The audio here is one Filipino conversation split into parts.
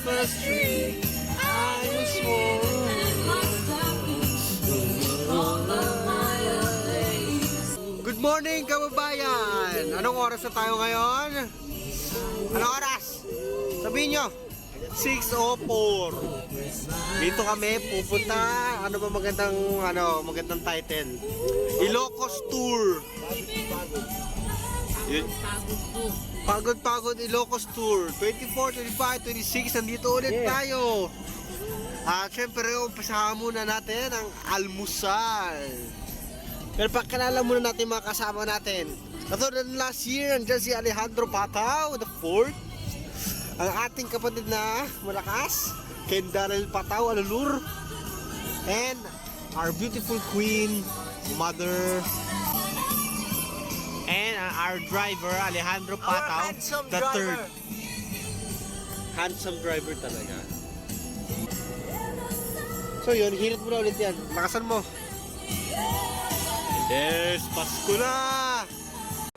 Christmas tree. I was Good morning, kababayan! Anong oras na tayo ngayon? Anong oras? Sabihin nyo. 6:04. Dito kami pupunta. Ano ba magandang title? Ilocos Tour. Yun. Pagod Ilocos Tour 24, 25, 26. Nandito ulit tayo. At syempre umpisahan muna natin ang almusal. Pero pakilala muna natin mga kasama natin. Katulad ng last year, nandiyan si Alejandro Patao, the fourth. Ang ating kapatid na malakas, Ken Darrell Patao Alulur. And our beautiful queen, mother. And our driver, Alejandro Patao, the third. Handsome driver talaga. So yun, hirit mo na ulit yan. Lakasan mo. Yes, Pasko na!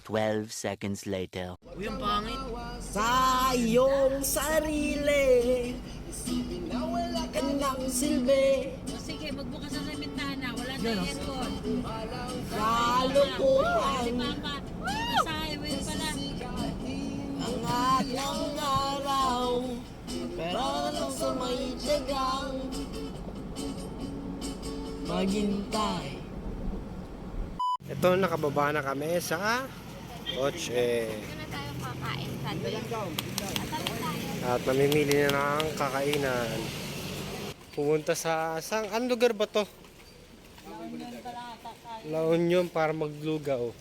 12 seconds later. Uy, ang pangit. Sa iyong sarili, isipin na wala ka ng silbi. Sige, magbukas na ng bintana. Wala na aircon. Kalukuhan Si Papa, sa highway pala. ang ating araw, pero lang sa may tiyagang maghintay. Ito, nakababa na kami sa kotse. Ito na tayo kakain. At namimili na ng kakainan. Pumunta sa anong lugar ba to? La Union para maglugaw.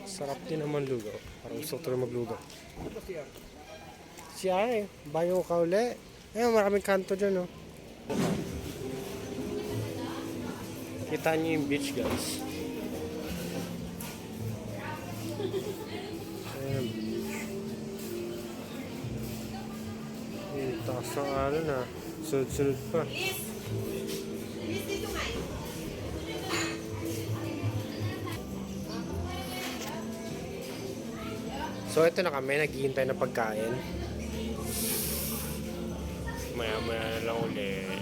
Sarap din naman lugaw. Parang gusto ko rin maglugaw. Siya bayo ka uli. Maraming kanto dyan, oh. Kita niyo yung beach, guys. Ayan, beach. Yung taas ng ano na. Sunod-sunod pa. So ito na kami, naghihintay na pagkain. Maya-maya na lang ulit.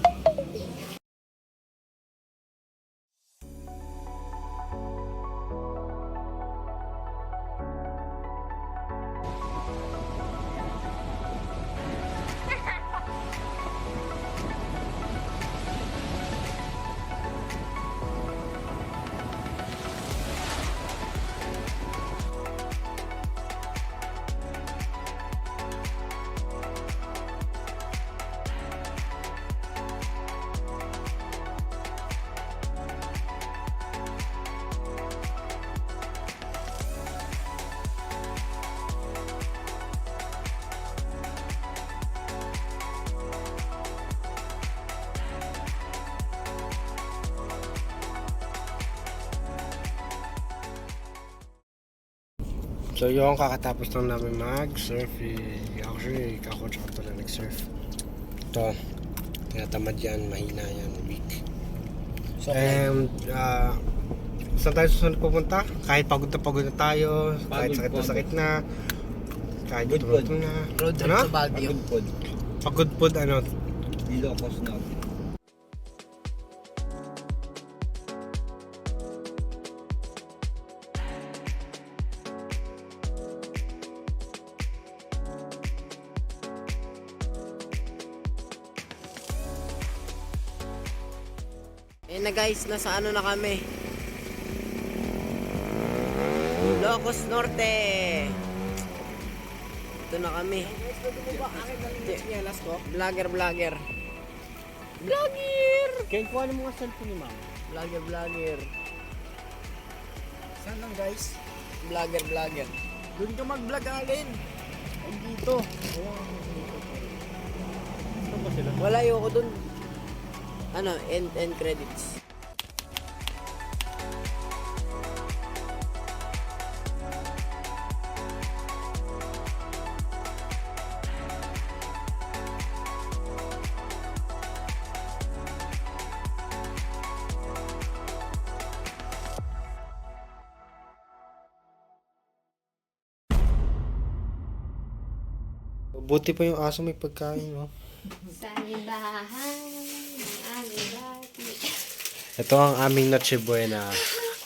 So yung kakatapos lang namin mag-surf, actually kako tsaka ito na nag-surf. Ito, tinatamad yan, mahina yan, weak. So, and saan tayo susunod pupunta? Kahit pagod na tayo, kahit sakit na sakit na, kahit gutom na. Road trip sa Baguio. Pagod ano? Ilocos na. Ayun na guys, nasa ano na kami, Ilocos Norte. Ito na kami. Vlogger. Kaya kuha mo mga cellphone ni ma'am. Vlogger. Saan lang guys? Vlogger. Doon ka mag-vlog alin. Ay, dito. Saan ba sila? Wala yung ako dun. Ano, end credits. Buti pa yung aso may pagkain, no? Sa libahan ng aming bati. Ito ang aming Noche Buena.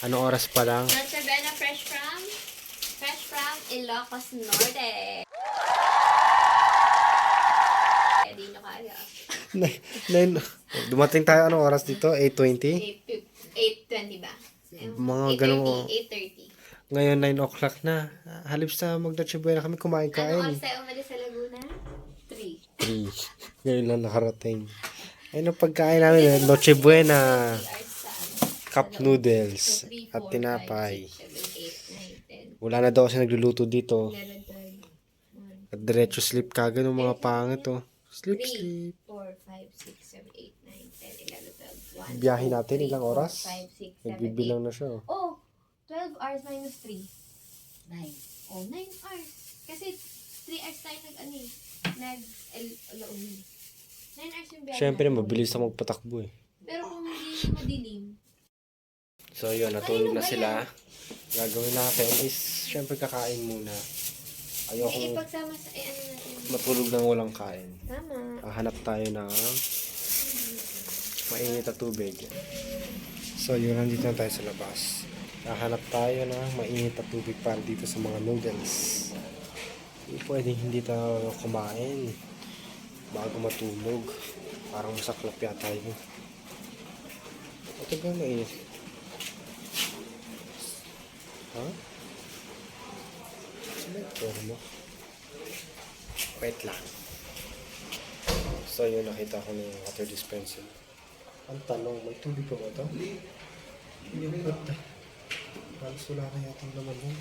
Anong oras pa lang? Noche Buena fresh from Ilocos Norte. Hindi nyo kaya. Dumating tayo anong oras dito? 8:20? 8:20 ba? Mga ganun. 8:30. Ngayon 9 o'clock na. Halip sa mag-Noche Buena kami Ano kumain-kain. oras tayo umalis sa Laguna? 3. 3. Ngayon lang nakarating. Ayun ang pagkain namin. Noche Buena. 3 hours sa Cup noodles. 3, At 4, tinapay. 5, 6, 7, 8, 9, 10, Wala na daw kasi nagluluto dito. 11, 12, 1, At diretso sleep kagad ng mga pangit, oh. Sleep, 3, sleep. 4, 5, 6, 7, 8, 9, 10, 11, 12, 1, Biyahe natin, 2, ilang 3, oras? 4, 5, 6, 7, 8. Nagbibilang na siya, oh. Oh, 12 hours minus 3. 9. Oh, 9 hours. Kasi 3 hours tayo nag-alaumi. 9 hours yung biyahe. Siyempre, natin. mabilis na magpatakbo, eh. Pero kung hindi madilim, So, yun, natulog na sila. Gagawin natin is, siyempre, kakain muna. may Ayokong ipagsama sa, ano natin. matulog nang walang kain. Tama. Hanap tayo ng mainit na tubig. So, yun, nandito na tayo sa labas. Hahanap tayo ng mainit na tubig para dito sa mga noodles. Hindi pwedeng hindi tayo kumain bago matulog. Parang masaklap yata yun. Ito ba mainit? Ha? Saan yung tour mo? Wait lang. So yun, nakita ko ng water dispenser. Ang tanong, may tubig pa ba ito? Hindi ba ito? Halos wala kaya itong laman mo.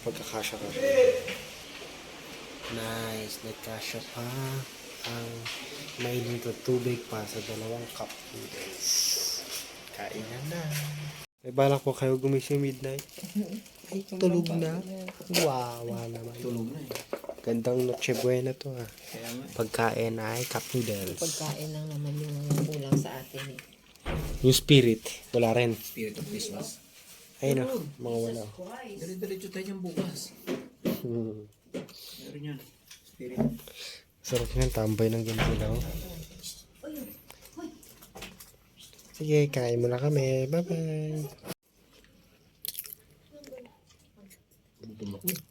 Magkakasya ka. Nice, nagkasya pa ang mainit na tubig para sa 2 cup noodles. Kainan na. May balak po kayo gumising midnight? Tulog na. Wawa naman. Tulog na eh. Gandang Noche Buena to, ah. Kaya nga. Pagkain ay cup noodles. Pagkain lang naman yung kulang sa atin eh. Yung spirit, wala rin. Spirit of Christmas. Ayun, oh, mga wala. Dire-diretso tayo niyang bukas. Meron yan. Spirit. Sarap nga, tambay ng ganito lang. Sige, kain muna kami. Bye-bye.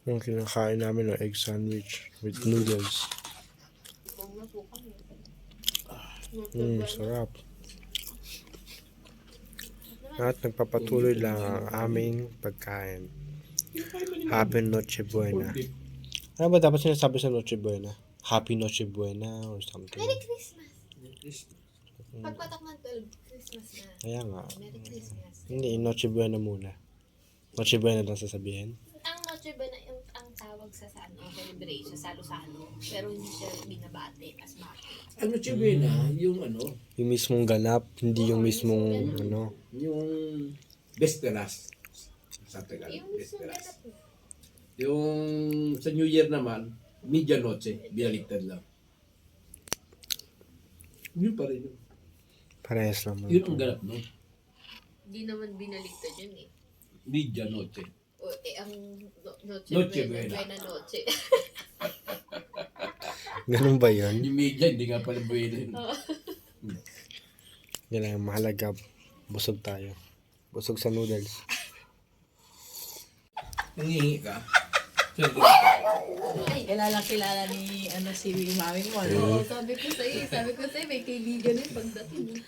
Yung kinakain namin ng egg sandwich with noodles. Sarap. At nagpapatuloy lang ang aming pagkain. Happy Noche Buena. Ano ba dapat sinasabi sa Noche Buena? Happy Noche Buena or something. Merry Christmas. Pagpatak ng 12, Christmas na. Kaya nga. Merry Christmas. Hindi, Noche Buena muna. Noche Buena lang sasabihin. Ang Noche Buena yung ang tawag sa celebration, salo-salo. Pero hindi siya binabate as bate. Ano Chibena? Yung ano? Yung mismong ganap, hindi yung mismong ano. Yung Vesperas. Sa Tagalog. Yung Vesperas. ganap. Yung sa New Year naman, Medianoche. Binaliktad lang. Yun pa rin yun. Parehas lang. Yun ang ganap, no? Hindi naman binaliktad yun eh. Medianoche. O, ang Noche Noche Buena. Buena. Noche. Ganun ba yun? Yung media, hindi nga pala buwelo yun. Yan lang, ang mahalaga. Busog tayo. Busog sa noodles. Nangihingi ka? Kilala ni si mami mo. Oo, sabi ko sa'yo, may kaibigan yung pagdating.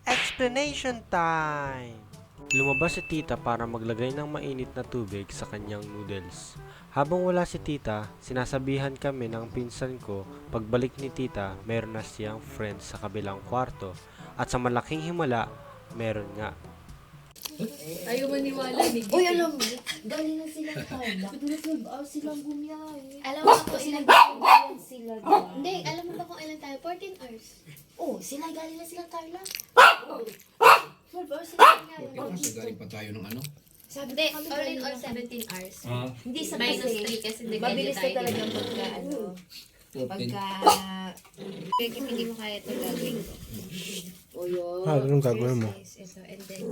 Explanation time! Lumabas si tita para maglagay ng mainit na tubig sa kanyang noodles. Habang wala si tita, sinasabihan kami ng pinsan ko, pagbalik ni tita, meron na siyang friends sa kabilang kwarto. At sa malaking himala, meron nga. Ayaw maniwala ni Uy, alam mo, galing na silang Tarlac. 12 hours silang bumiyahe. Alam mo ba kung ilan Galing sila doon. Hindi, alam mo ba kung ilan tayo? 14 hours. Oh, sila galing na silang Tarlac. 12 hours sila nangyari. Kasi galing pa tayo ng ano? Sabi Hindi, ko, all in all 17 hours. Hindi sa Minus kasi. 3 kasi nag-edit Mabilis ka tayo. talaga diba? pagka ano. 14. Pagka... Kaya hindi mo kaya ito gagawin ko. O yun. Anong gagawin mo? Ito, and then,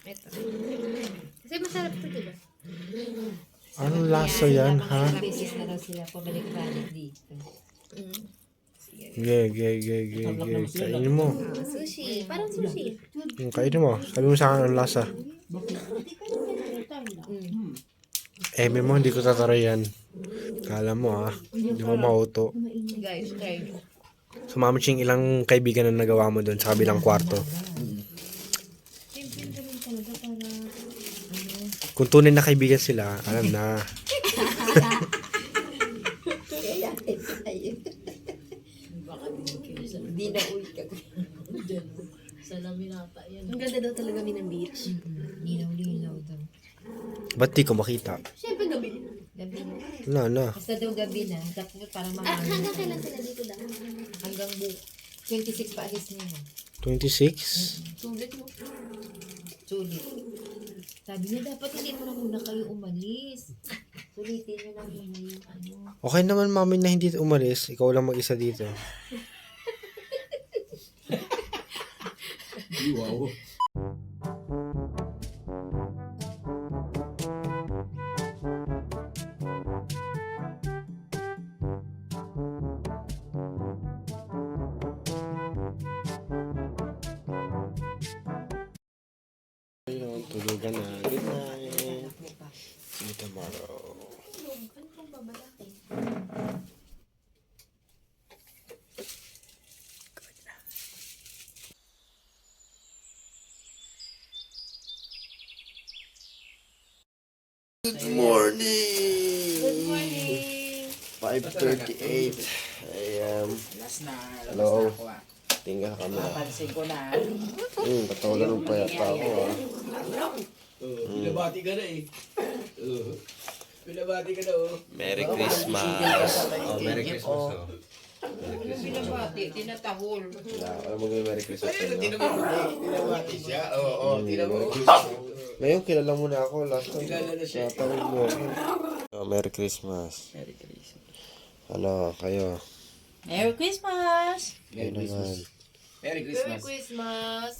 ito. Kasi masarap ito, diba? Anong lasa yan, ha? Beses na raw sila pabalik-balik dito. Ge. Kainin mo. Sushi. Parang sushi. Kainin mo. Sabi mo sa akin ang lasa. Mo, hindi ko tataray yan. Kala mo hindi mo mauto. Guys, try nyo. Sumama siyang ilang kaibigan na nagawa mo doon sa kabilang kwarto. Kung tunay na kaibigan sila, alam na. Hindi na uwi ka. Ang ganda daw talaga ng beach. Linaw-linaw daw. Ba't di ko makita? Siyempre gabi. Gabi na. Na. Basta daw gabi na. Tapos parang At mamami. hanggang kailan sila dito daw? Hanggang 26 pa alis nila. 26? Sulit mo. Sulit. Sabi niya, dapat hindi mo na muna kayo umalis. Sulitin niyo na muna yung ano. Okay naman mami na hindi umalis. Ikaw lang mag-isa dito. Wow. Ayun, tulugan na. Good night. See you tomorrow. Ano pang babalaki? Good morning! Good morning! 5:38 a.m. Last na, Hello. labas na ako ah. Tingnan kami. Napansin ko na. Patawalan ng payata ako Pinabati ka na eh. Pinabati ka na oh. Merry Christmas! Oh, Merry Christmas oh. Pinabati, tinatahol. Alam mo yung Merry Christmas sa inyo? Pinabati siya. Oo, tinamo. Ngayon, kilala mo na ako. Last time. Kilala na siya. Tawag mo ako. Merry Christmas. Merry Christmas. Ano, kayo? Merry Christmas! Kayo naman. Merry Merry Christmas. Christmas!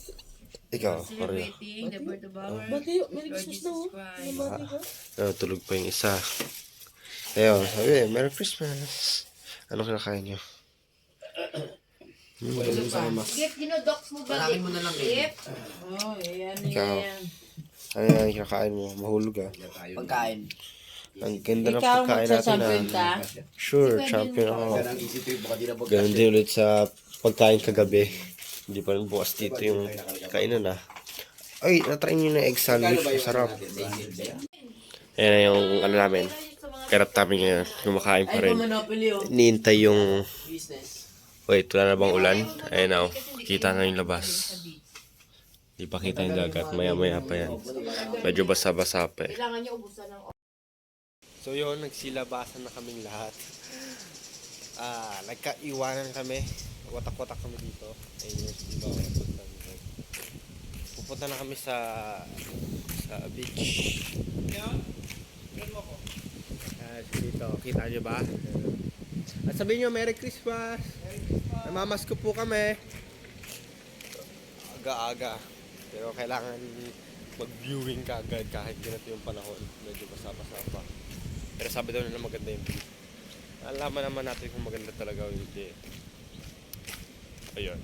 Ikaw, Maria. Celebrating the birth of our Merry Lord Jesus Christ. Tulog pa yung isa. Ayun, sabi, Merry Christmas. Ano kinakain nyo? Gift, dinodox mo ba? Parakin mo na lang eh. Gift? Oh, ano Ikaw. yan? Ano yan kinakain mo? Mahulog Pagkain. Ang ganda ng Ikaw pagkain natin magsa-champion ka? Sure, champion ako. Ang isip ko, baka di na Ganun din ulit sa pagkain kagabi. Hindi pa rin bukas dito yung kainan Ay, natry nyo na egg sandwich. Masarap. Ayan na yung ano namin. Karap namin ngayon. Kumakain pa rin. Monopoly oh. Niintay yung... Business. Wait, wala na bang ulan? Ayun na. Kita na yung labas. Di pa kita yung dagat. Maya-maya pa yan. Medyo basa-basa pa eh. Kailangan niya ubusan ng So yun, nagsilabasan na kaming lahat. Nagkaiwanan kami. Watak-watak kami dito. Ayun yung iba. Pupunta na kami sa beach. Dito, kita nyo ba? At sabihin nyo, Merry Christmas! Namamas ko po kami. Aga-aga. Pero kailangan mag-viewing ka agad kahit ganito yung panahon. Medyo basa-basa pa. Pero sabi daw nila maganda yung view. Alaman naman natin kung maganda talaga o hindi. Ayun.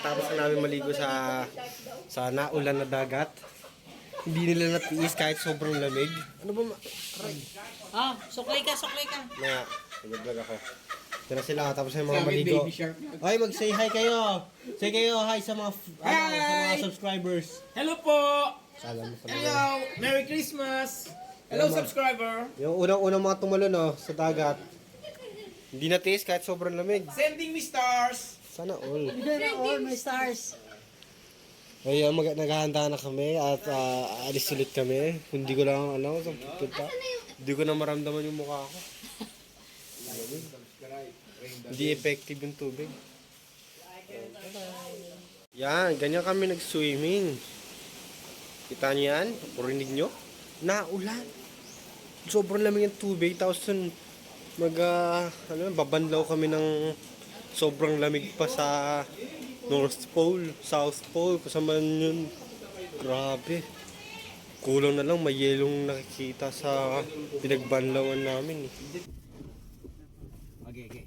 kakatapos na namin maligo sa naulan na dagat. Hindi nila natiis kahit sobrang lamig. Ano ba Suklay ka. Maya, nag-vlog ako. Diyan na sila, tapos na yung mga maligo. Ay, mag-say hi kayo. Say kayo hi sa mga, sa mga subscribers. Hello po! Salam mo sa mga. Hello! Merry Christmas! Hello, subscriber! Yung unang-unang mga tumalon sa dagat. Hindi natiis kahit sobrang lamig. Sending me stars! Sana all. May stars. Ay, naghahanda na kami at alis ulit kami. Hindi ko lang alam sa pupunta. Hindi ko na maramdaman yung mukha ko. Hindi effective yung tubig. Yan, ganyan kami nag-swimming. Kita niyo yan? Kurinig nyo? Naulan. Sobrang lamig yung tubig. Tapos dun, babanlaw kami ng sobrang lamig pa sa North Pole, South Pole, kasama yun. Grabe. Kulang na lang, may yelong nakikita sa pinagbanlawan namin. Okay.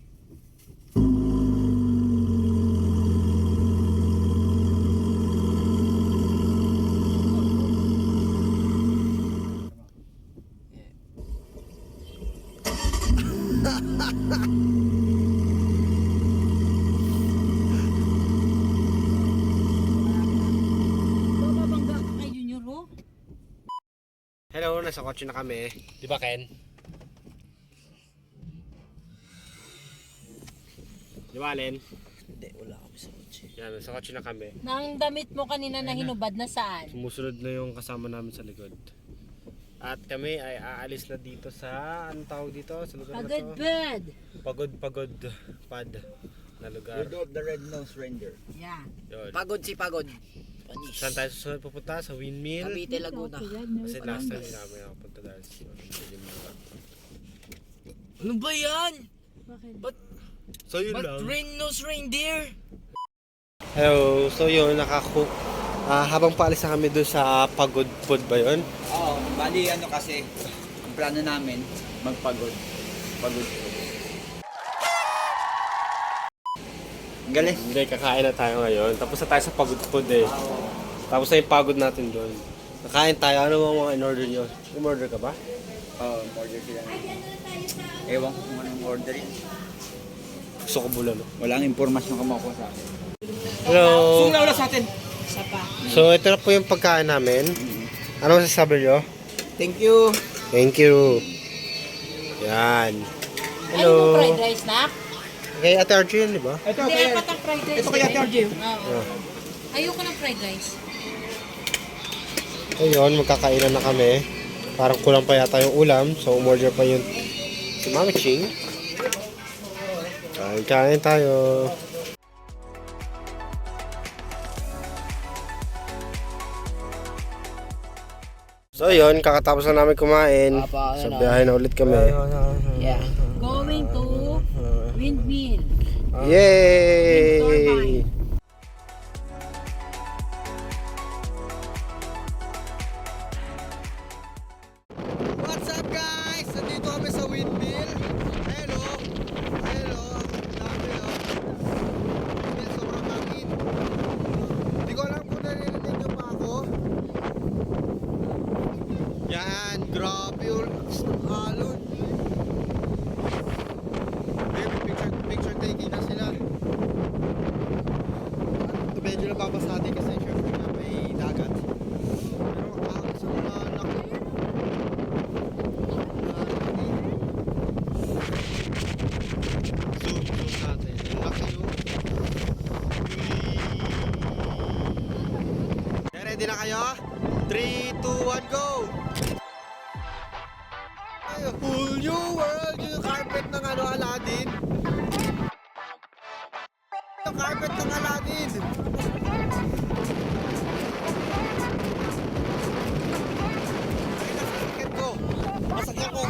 Bababangga ka kay Junior, oh. Hello, nasa kotse na kami. Di ba, Ken? Di ba, Allen? Hindi, wala kami sa kotse. Yan, nasa kotse na kami. Nang damit mo kanina na hinubad na saan? Sumusunod na yung kasama namin sa likod. At kami ay aalis na dito sa, anong tawag dito? Sa lugar na Agad to? bad. Pagod pad na lugar. of the Red-Nosed Reindeer. Yeah. Yun. Pagod si Pagod. Panis. Saan tayo susunod pupunta? Sa windmill? Cavite, Laguna. Kasi last time hindi namin nakapunta dahil sa dilim na. Ano ba yan? Bakit? So yun lang. Red-Nosed Reindeer? Hello, so yun, habang paalis na kami doon sa Pagod Pod ba yun? Oo, bali ano kasi, ang plano namin, magpagod. Pagod. Ang galing. Hindi, kakain na tayo ngayon. Tapos na tayo sa Pagod Pod eh. Tapos na yung pagod natin doon. Kakain tayo. Ano mga in-order nyo? In-order ka ba? Oo, order sila. Ewan ko kung anong order yun. Gusto ko bulan. No? Walang impormasyon ka makuha sa akin. Hello! Wala sa atin! Isa pa. So, ito na po yung pagkain namin. Ano masasabi nyo? Thank you! Thank you. Yan. Ay, yung Hello. fried rice na? Kay Ate Archie yun, di ba? Ito, Hindi, kaya, apat ang fried rice. ito kaya eh. RJ. Oo. Ayoko ng fried rice. Ayun, magkakainan na kami. Parang kulang pa yata yung ulam. So, umorder pa yung si Mami Ching. Kain tayo. So, yun. Kakatapos na namin kumain. So, biyahe na ulit kami. Yeah. Going to windmill. Yay! What's up guys? Nandito kami sa windmill. Hello. Hello. Ang dami Windmill, sobrang hangin. Hindi ko alam kung narinig nyo pa ako. Yan. Grabe yung lakas ng alon. Picture taking na sila. At medyo nababasa din kasi syempre nga may dagat. Pero ang sa mga laki. Zoom natin. Yung laki yun. Ready na kayo? 3, 2, 1, go! Whole new world, yung carpet ng Aladdin. Yung carpet ng Aladdin. Ay, nasakyan ko. Nasakyan ko.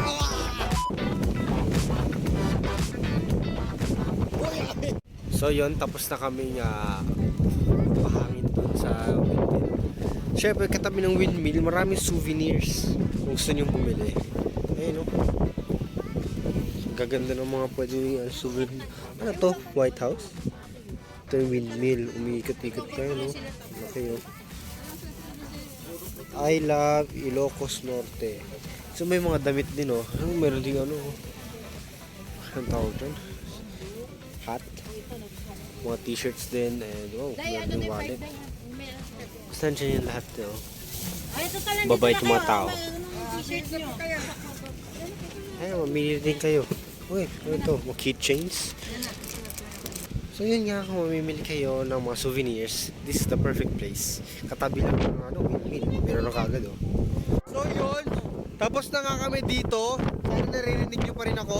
So yun, tapos na kami pahangin dun sa windmill. Siyempre, katabi ng windmill, maraming souvenirs kung gusto nyo bumili. Ayun o. Gaganda ng mga pwede souvenir. Ano to? White House? Ito yung windmill. Umiikot-ikot kayo, no? Okay, oh. I love Ilocos Norte. So may mga damit din, oh. Meron din ano, oh. Anong tawag dyan? Hat. Mga t-shirts din. And oh, meron yung wallet. Saan dyan yung lahat, oh. Babay itong mga tao. Ay, mamili din kayo. Uy, ano ito? Mga keychains. So yun nga, kung mamimili kayo ng mga souvenirs, this is the perfect place. Katabi lang ng ano, windmill. Meron na kagad, oh. So yun, tapos na nga kami dito. Sana narinig nyo pa rin ako.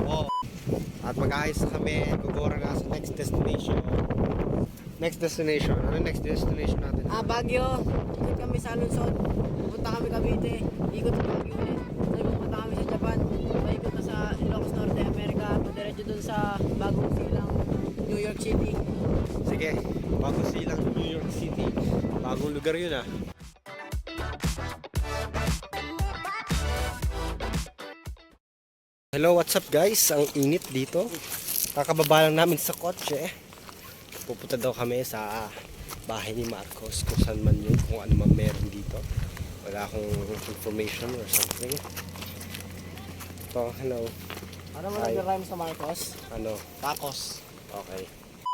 Oh. At mag-aayos na kami and gugora na sa next destination. Next destination. Ano next destination natin? Baguio. Ikot kami sa Luzon. Pupunta kami Cavite. Ikot sa Baguio ulit. Sabi pupunta kami sa Japan. Ikot na sa Ilocos Norte, America. Padiretso dun sa Bagong Silang, New York City. Sige, Bagong Silang, New York City. Bagong lugar yun, ah. Hello, what's up guys? Ang init dito. Kakababa lang namin sa kotse. Pupunta daw kami sa bahay ni Marcos, kung saan man yun, kung ano man meron dito. Wala akong information or something. So, hello. Ano mo nag-rhyme sa Marcos? Ano? Tacos. Okay.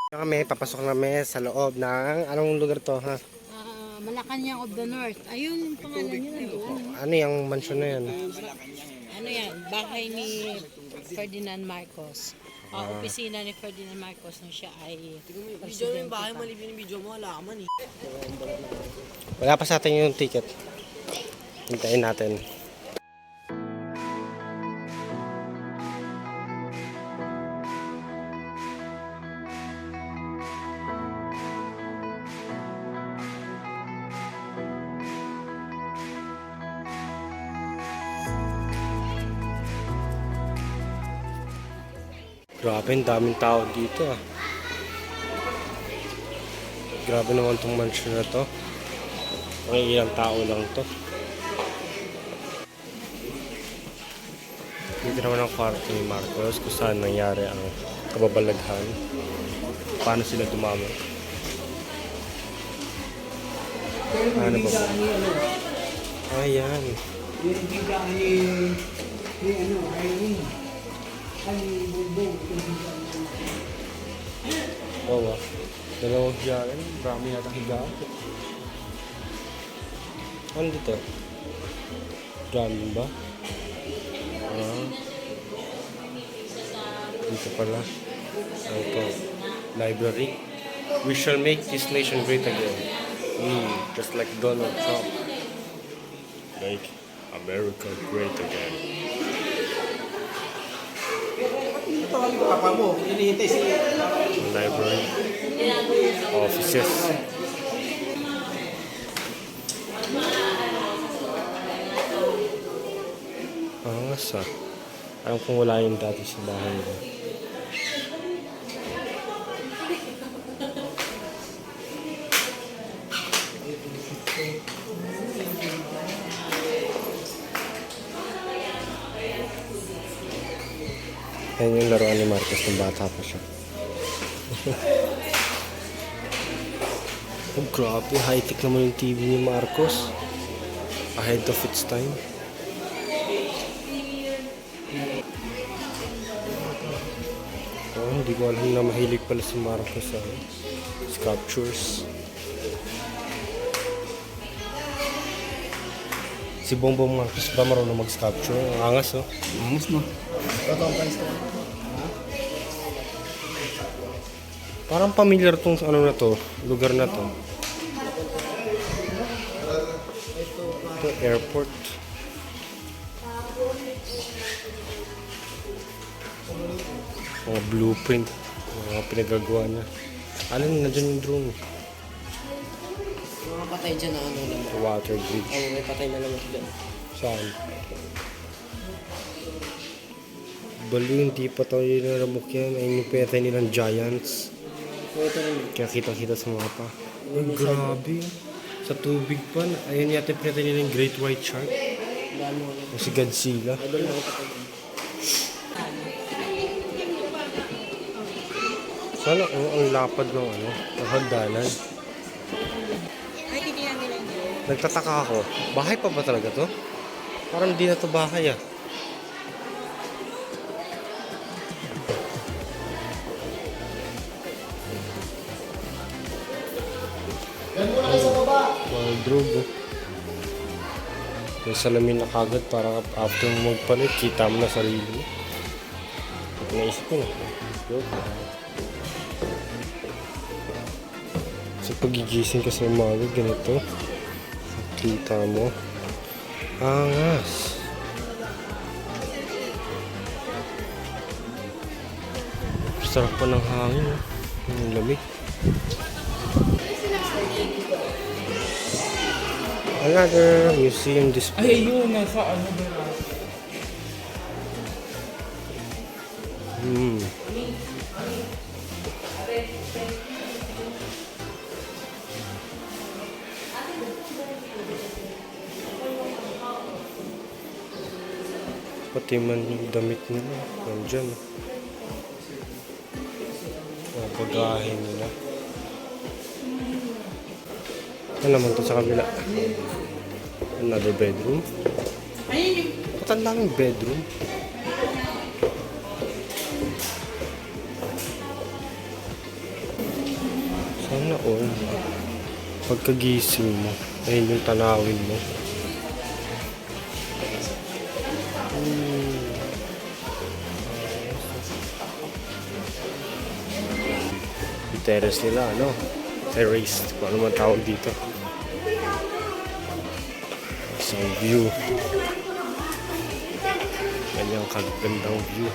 Kami, papasok kami sa loob ng, anong lugar to, ha? Malacanang of the North. Ayun yung pangalan niya nandoon. Ano yung mansion na yan? Ano yan? Bahay ni Ferdinand Marcos. Opisina ni Ferdinand Marcos nung siya ay Video mo yung bahay, malibin yung video mo. Wala ka man eh. Wala pa sa atin yung ticket. Hintayin natin. Grabe, ang daming tao dito, ah. Grabe naman tong mansion na to. May ilang tao lang to. Dito naman ang kwarto ni Marcos kung saan nangyari ang kababalaghan. Paano sila dumami. Ano ba? Ayan. Oo. Dalawang higaan. Marami yata higaan. Ano dito? Dami ba? Dito pala. Ito. Library. We shall make this nation great again. Just like Donald Trump. Make America great again. Library. Offices. Angas, ah. Alam kong wala yung dati sa bahay nila. Yan yung laruan ni Marcos ng bata pa siya. Oh, grabe. High-tech naman yung TV ni Marcos. Ahead of its time. Oh, hindi ko alam na mahilig pala si Marcos sa sculptures. Si Bongbong Marcos ba marunong mag-sculpture? Ang angas, oh. Angas, no? Parang familiar tong ano na to, lugar na to. Ito, airport. Mga blueprint, mga pinagagawa niya. Alam niyo, nandiyan yung drone. Mga patay dyan na ano naman. The water bridge. Oo, may patay na naman dyan. Saan? Balo, hindi pa tayo naramok yan. Ayun yung pinatay nilang giants. Ito rin. Kaya kita-kita sa mapa. Ay, grabe. Sa tubig pa. Ayun yata yung pinatay nilang Great White Shark. Dami mo. O si Godzilla. Idol na patay dyan. Sana ang lapad ng ng hagdanan. Nagtataka ako, bahay pa ba talaga to? Parang hindi na to bahay ah. Wardrobe oh. May salamin na kagad para after mo magpalit, kita mo na sarili mo. Naisip ko na. Sa pagigising ka sa umaga, ganito. Kita mo. Angas. Sarap pa ng hangin. Ang lamig. Another museum display. Ay, yun. Nasa ano ba? Pati man yung damit nila. Nandyan. Mga bagahin nila. Ano naman to sa kabila? Another bedroom. Ba't ang daming bedroom? Sana all. Pagkagising mo, ayun yung tanawin mo. Yung terrace nila, ano? Terrace, kung ano man tawag dito. So, view. Ganyang kagandang view.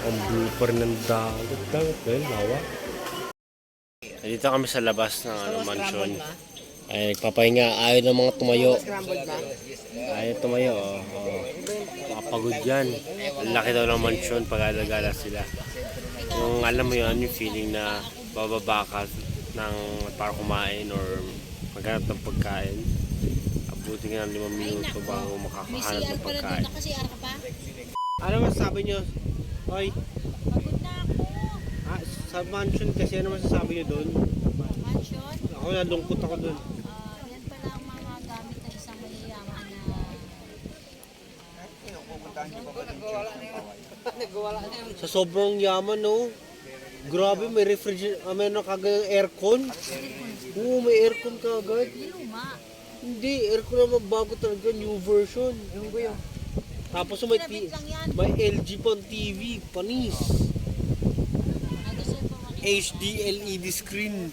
Ang blue pa rin ng dagat. Dagat ba yun? Lawa. Dito kami sa labas ng mansion. Ay, nagpapahinga. Ayaw ng mga tumayo. Ayaw tumayo. Makapagod yan. Ang laki daw ng mansion pag alagala sila. Yung alam mo yun, yung feeling na bababa ka ng para kumain or maghanap ng pagkain. Abutin ka ng 5 minuto bago makakahanap ng pagkain. Ano masasabi nyo? Hoy? Pagod na ako. Sa mansion kasi ano masasabi nyo doon? Mansion? Ako nalungkot ako doon. Yan pala ang mga gamit ng isang mayayaman na... Sa sobrang yaman, no? Grabe, may refrigerator, may kagad aircon. Oo, may aircon kagad. Luma. Hindi, aircon naman bago talaga, new version. Yung kuya. Tapos Pinabit lang yan. may LG pang TV, panis. Ay, gusto yung pamakita. HD LED screen.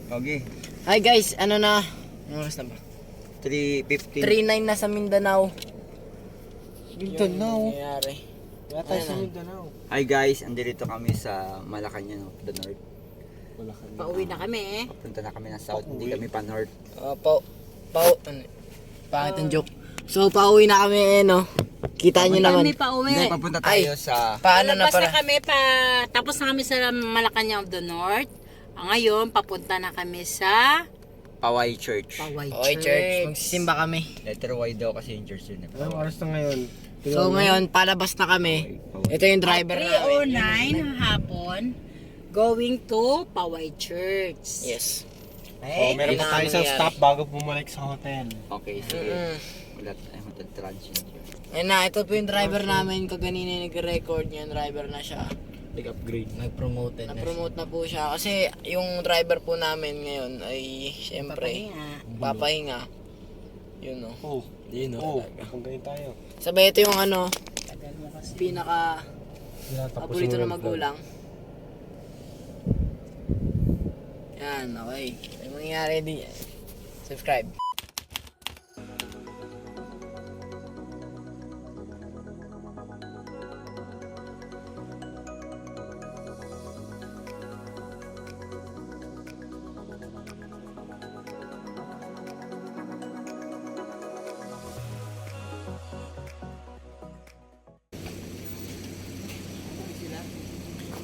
Okay. Hi guys, ano na? Anong oras na ba? 3:15. 3:09 na sa Mindanao. Mindanao. Nangyayari. Yata sa Mindanao. Hi guys, andito kami sa Malacanang of the North. Pauwi na kami eh. Papunta na kami ng South, hindi kami pa North. Pangit ang joke. So, pauwi na kami no? Kita nyo naman. Kami pauwi. Hindi, papunta tayo sa Paano na Palabas para? na kami tapos na kami sa Malacanang of the North. Ngayon, papunta na kami sa Paway Church. Paway Okay, church. Magsisimba kami. Letter Y daw kasi yung church yun. Anong oras na ngayon? So, ngayon, palabas na kami. Ito yung driver namin. 3:09 hapon, going to Paway Church. Yes. Oh, meron Yun pa ang tayo isang nangyayari. stop bago bumalik sa hotel. Okay, sige. Wala tayong hotel-transient yun. Ayun na, ito po yung driver namin. Kaganina nag-record niya. Driver na siya. Nag-upgrade. Nag-promoted Na-promote na po siya. Kasi yung driver po namin ngayon ay, syempre, papahinga. Yun o. Oh, Yun oh, kung ganyan tayo. Sabay ito yung ano, pinaka Tapos paborito na magulang. Yan, okay. May mangyayari din. Subscribe.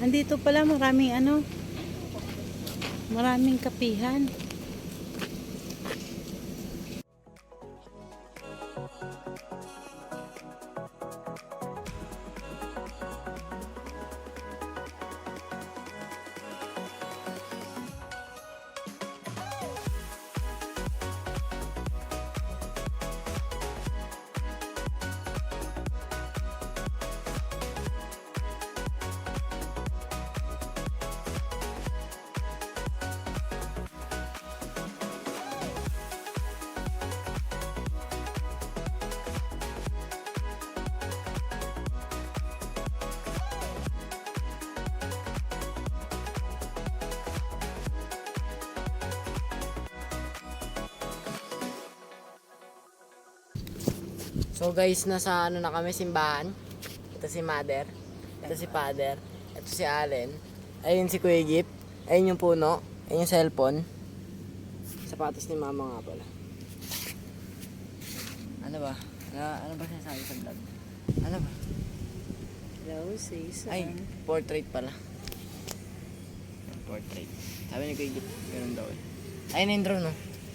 Andito pala maraming maraming kapihan. So guys, nasa ano na kami, simbahan. Ito si Mother. Ito si Father. Ito si Allen. Ayun si Kuya Gip. Ayun yung puno. Ayun yung cellphone. Sapatos ni Mama nga pala. Ano ba? Ano ba sinasabi sa vlog? Ano ba? Hello, sis. Ay, portrait pala. Portrait. Sabi ni Kuya Gip, ganun daw eh. Ayun na yung drone, no?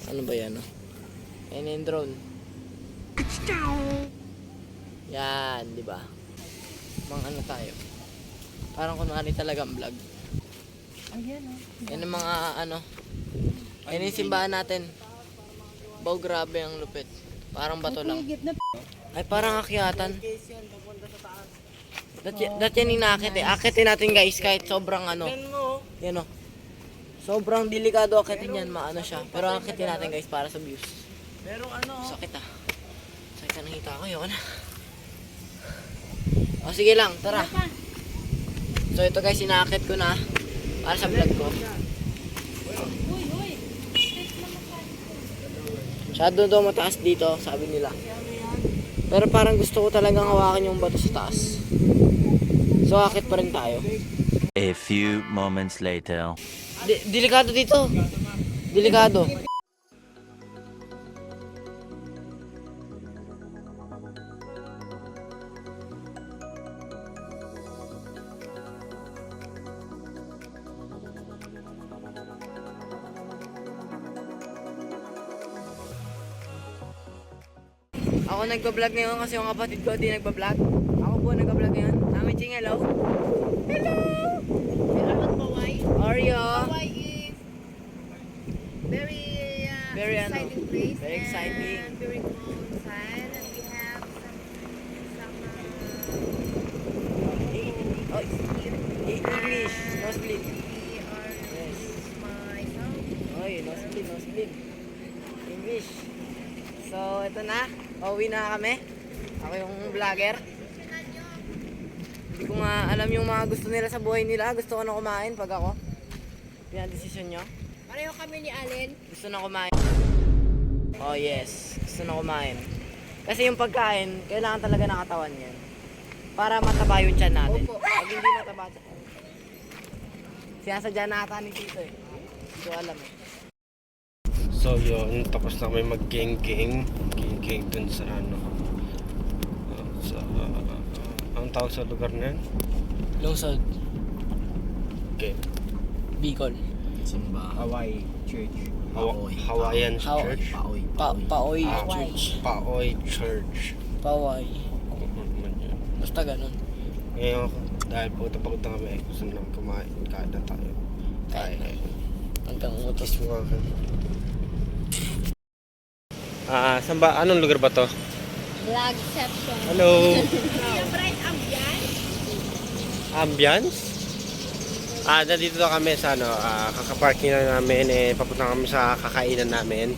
Ano ba yan, no? Ayun na yung drone. Yan, di ba? Mga ano tayo. Parang kunwari talagang vlog. Ayan, oh. Yan ang mga ano. Yan yung simbahan natin. Wow, grabe ang lupit. Parang bato lang. Higit na Ay, parang akyatan. Dati yan inakit eh. Akitin natin guys kahit sobrang ano. Yan o. Sobrang delikado akitin yan. Maano siya. Pero akitin natin guys para sa views. Merong ano. Sakit ah. Sakit na nakita ko yun. O sige lang, tara. So ito guys, inakit ko na. Para sa vlog ko. Masyado daw mataas dito, sabi nila. Pero parang gusto ko talagang hawakan yung bato sa taas. So akit pa rin tayo. A few moments later. Delikado dito. Delikado. Ako nagpa-vlog ngayon kasi yung kapatid ko di nagpa-vlog. Ako po nagpa-vlog ngayon. Mami Ching, hello. Hello. Salamat Paway. Oreo. Paway is very, Very ano, exciting place. very exciting. And very cool inside. And we have some Oh, English. No split. we are Yes. my son. Oy, no split, no split. English. So, ito na. Pauwi na kami. Ako yung vlogger. Hindi ko nga alam yung mga gusto nila sa buhay nila. Gusto ko na kumain pag ako. Pinadesisyon nyo. Pareho kami ni Allen. Gusto na kumain. Oh yes, gusto na kumain. Kasi yung pagkain, kailangan talaga ng katawan yan. Para mataba yung tiyan natin. Opo. Pag hindi mataba tiyan. Sinasadya na ata ni Tito eh. Hindi ko alam eh. So yun, tapos na kami mag-gang-gang dun sa ano sa anong tawag sa lugar na yan? Lungsod, Okay. Bicol. Hawaii Church. Hawaiian Church. Paoy Ah, Church. Paoy Church. Paway. Kung ano naman yun. Basta ganun. Ngayon, dahil pagod na kami, gusto na kumain, kain na tayo. Kain na. Hanggang umutos. Kiss mo ako. Saan ba? Anong lugar ba to? Vlogception. Hello! Yung bright ambiance. Ambience? Nandito na kami sa ano, kakaparking na namin, papunta kami sa kakainan namin.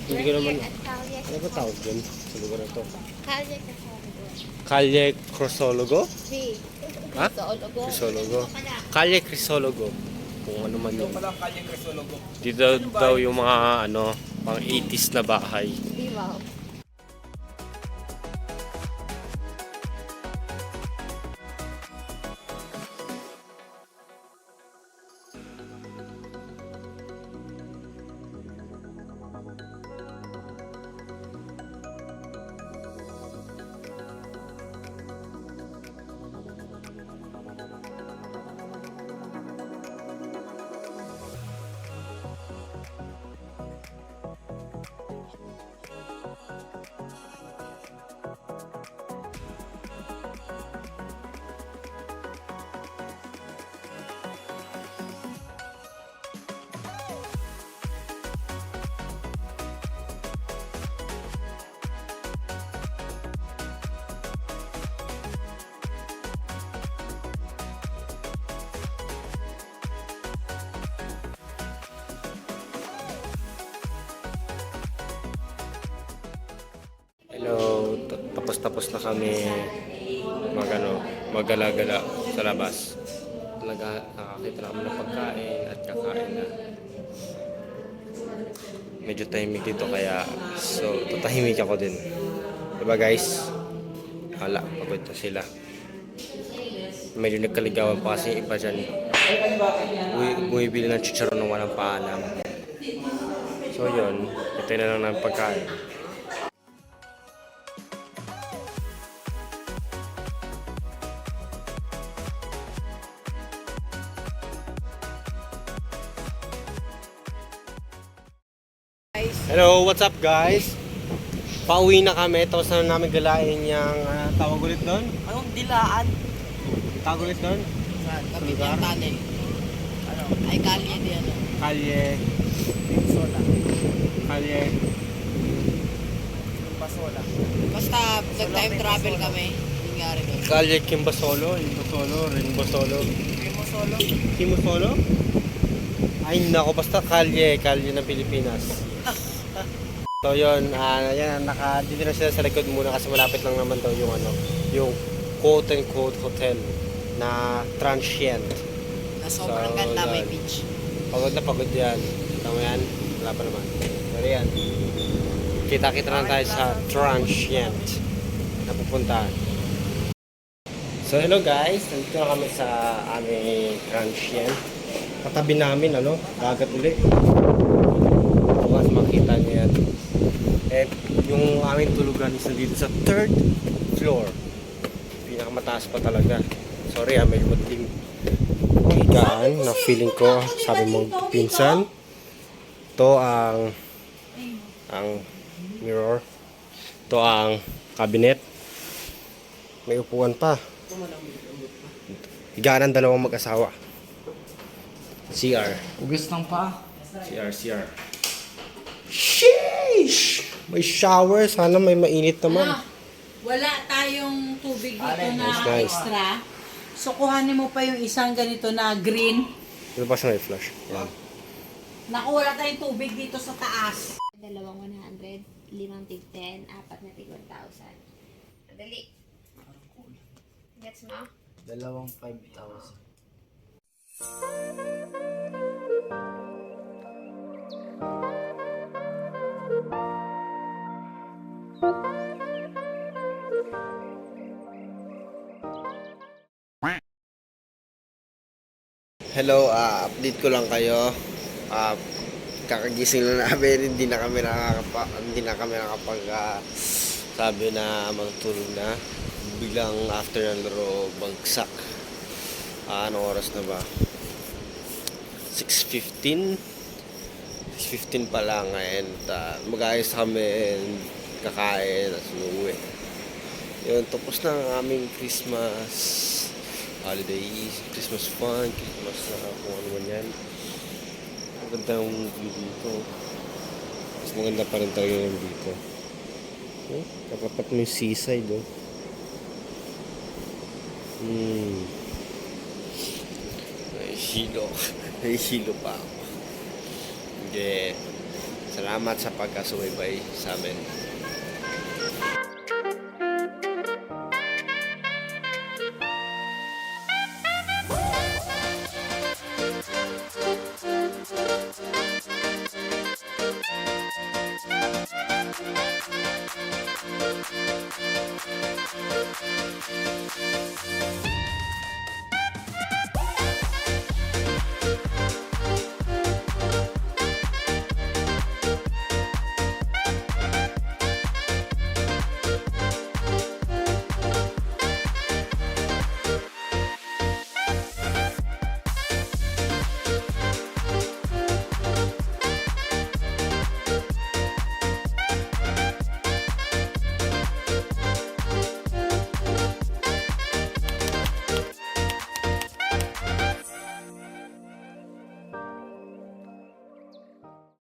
Hindi ko naman, ano ba tawag yun sa lugar na to? Kalye Kasologo. Kalye Crisologo? Si. Ha? Kasologo. Crisologo. Kalye Crisologo. Kung ano man yun. Ito pala ang Kanyang Crisologo. Dito daw yung mga ano, pang 80s na bahay. Di ba? Hello, tapos na kami magala-gala sa labas. Talaga nakakita na kami ng pagkain at kakain na. Medyo tahimik dito kaya so tatahimik ako din. Diba guys? Hala, pagod na sila. Medyo nagkaligawan pa kasi yung iba dyan. Bumibili ng chicharon ng walang paalam. So yun, ito na lang ng pagkain. Hello, what's up guys? Pauwi na kami, tapos na namin galain yung tawag ulit doon? Anong dilaan? Tawag ulit doon? Cavite ang tunnel. Ano? Ay, kalye di ano. Kalye. Sola. Kalye. Pasola. Basta nag-time travel kami. Nangyari doon. Kalye Kimbasolo, Imbasolo, Rinbasolo. Solo. Kimusolo? Ay nako, basta kalye ng Pilipinas. So yun, yan, dito na sila sa likod muna kasi malapit lang naman daw yung yung quote-unquote hotel na transient. Na sobrang So, ganda, may yan. beach. Pagod na pagod yan. Kita mo yan? Wala pa naman. Pero yan. Kita-kita lang tayo sa transient na pupuntahan. So hello guys, nandito na kami sa aming transient. Katabi namin, dagat ulit. Mas makita niyo yan. Eh, yung aming tulugan is nandito sa 3rd floor. Pinakamataas pa talaga. Sorry medyo madilim. Higaan na feeling ko, sabi mong pinsan. To ang mirror. To ang cabinet. May upuan pa. Higaan ng dalawang mag-asawa. CR. Ugas ng pa. CR. Sheesh! May shower. Sana may mainit naman. Wala tayong tubig dito na nice. extra. So, kuhanin mo pa yung isang ganito na green. Ito pa siya may flush. Yan. Naku, wala tayong tubig dito sa taas. 2,100, 5 tig 10, 4 na tig 1,000. Madali. Gets mo? 5,000. Hello, update ko lang kayo. Kakagising lang namin, hindi na kami nakapag sabi na magtulog na. Biglang after ng laro, bagsak. Anong oras na ba? 6:15 pa lang and mag-ayos kami and kakain at umuwi. Yun, tapos na ang aming Christmas holidays, Christmas fun, Christmas kung ano man yan. Maganda yung view dito. Mas maganda pa rin talaga yung dito. Katapat mo yung seaside, Nahihilo pa ako. Salamat sa pagkasubaybay sa amin.